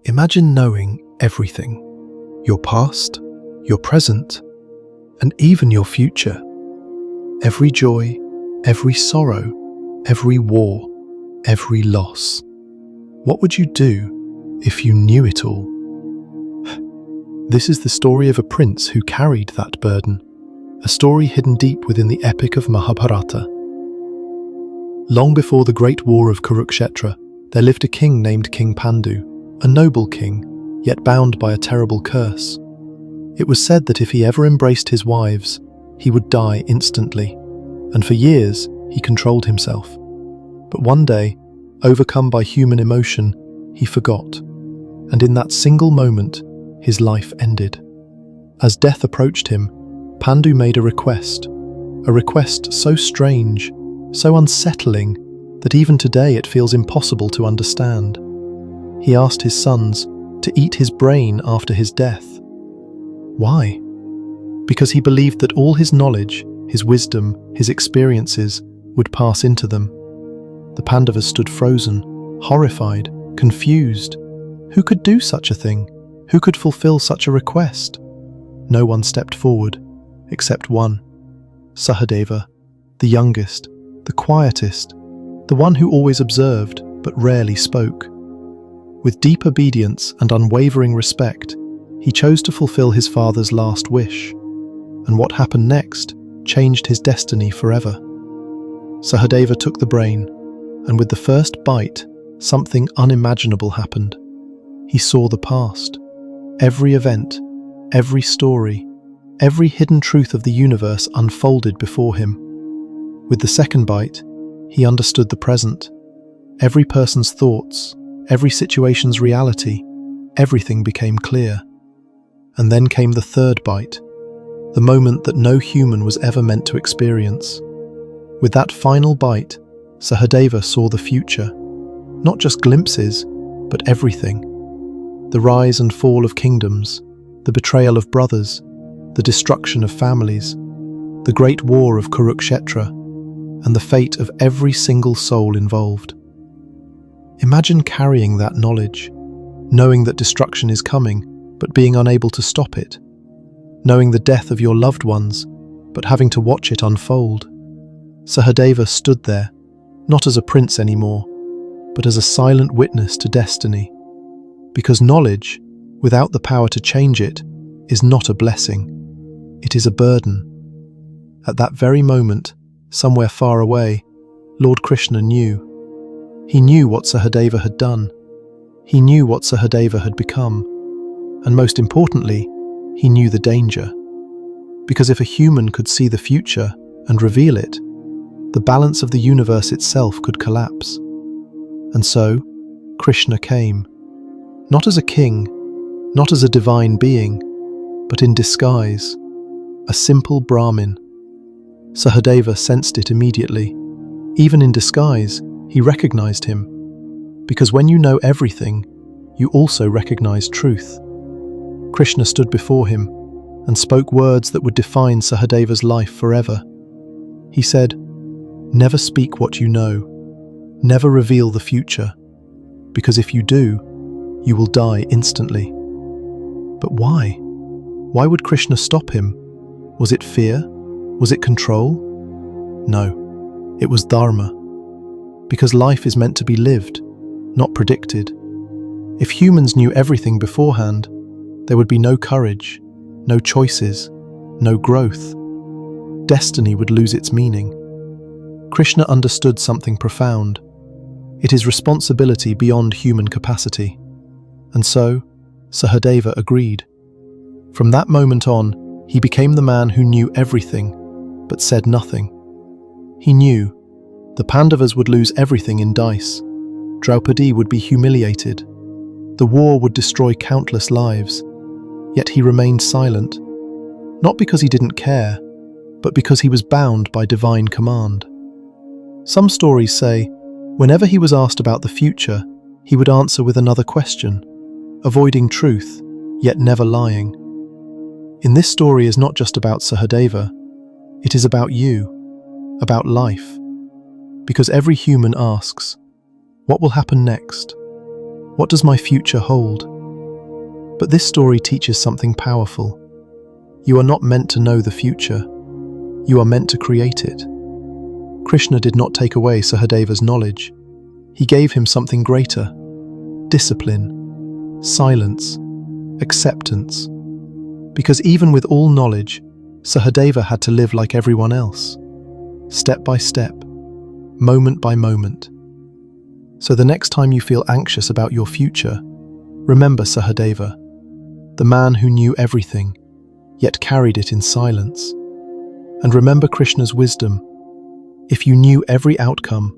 Imagine knowing everything, your past, your present, and even your future. Every joy, every sorrow, every war, every loss. What would you do if you knew it all? This is the story of a prince who carried that burden, a story hidden deep within the epic of Mahabharata. Long before the great war of Kurukshetra, there lived a king named King Pandu, a noble king, yet bound by a terrible curse. It was said that if he ever embraced his wives, he would die instantly, and for years he controlled himself. But one day, overcome by human emotion, he forgot, and in that single moment, his life ended. As death approached him, Pandu made a request so strange, so unsettling, that even today it feels impossible to understand. He asked his sons to eat his brain after his death. Why? Because he believed that all his knowledge, his wisdom, his experiences would pass into them. The Pandavas stood frozen, horrified, confused. Who could do such a thing? Who could fulfill such a request? No one stepped forward, except one. Sahadeva, the youngest, the quietest, the one who always observed but rarely spoke. With deep obedience and unwavering respect, he chose to fulfill his father's last wish, and what happened next changed his destiny forever. Sahadeva took the brain, and with the first bite, something unimaginable happened. He saw the past, every event, every story, every hidden truth of the universe unfolded before him. With the second bite, he understood the present, every person's thoughts, every situation's reality. Everything became clear. And then came the third bite, the moment that no human was ever meant to experience. With that final bite, Sahadeva saw the future, not just glimpses, but everything. The rise and fall of kingdoms, the betrayal of brothers, the destruction of families, the great war of Kurukshetra, and the fate of every single soul involved. Imagine carrying that knowledge, knowing that destruction is coming, but being unable to stop it, knowing the death of your loved ones, but having to watch it unfold. Sahadeva stood there, not as a prince anymore, but as a silent witness to destiny. Because knowledge, without the power to change it, is not a blessing. It is a burden. At that very moment, somewhere far away, Lord Krishna knew. He knew what Sahadeva had done. He knew what Sahadeva had become. And most importantly, he knew the danger. Because if a human could see the future and reveal it, the balance of the universe itself could collapse. And so, Krishna came. Not as a king, not as a divine being, but in disguise, a simple Brahmin. Sahadeva sensed it immediately. Even in disguise, he recognized him. Because when you know everything, you also recognize truth. Krishna stood before him and spoke words that would define Sahadeva's life forever. He said, "Never speak what you know. Never reveal the future. Because if you do, you will die instantly." But why? Why would Krishna stop him? Was it fear? Was it control? No, it was dharma. Because life is meant to be lived, not predicted. If humans knew everything beforehand, there would be no courage, no choices, no growth. Destiny would lose its meaning. Krishna understood something profound. It is responsibility beyond human capacity. And so, Sahadeva agreed. From that moment on, he became the man who knew everything, but said nothing. He knew the Pandavas would lose everything in dice. Draupadi would be humiliated. The war would destroy countless lives. Yet he remained silent, not because he didn't care, but because he was bound by divine command. Some stories say, whenever he was asked about the future, he would answer with another question, avoiding truth, yet never lying. In this story is not just about Sahadeva, it is about you, about life. Because every human asks, what will happen next? What does my future hold? But this story teaches something powerful. You are not meant to know the future. You are meant to create it. Krishna did not take away Sahadeva's knowledge. He gave him something greater: discipline, silence, acceptance. Because even with all knowledge, Sahadeva had to live like everyone else, step by step, moment by moment. So the next time you feel anxious about your future, remember Sahadeva, the man who knew everything, yet carried it in silence. And remember Krishna's wisdom. If you knew every outcome,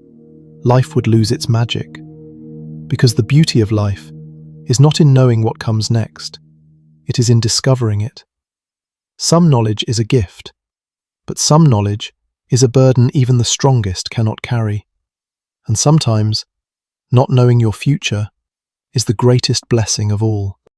life would lose its magic. Because the beauty of life is not in knowing what comes next, it is in discovering it. Some knowledge is a gift, but some knowledge is a burden even the strongest cannot carry. And sometimes, not knowing your future is the greatest blessing of all.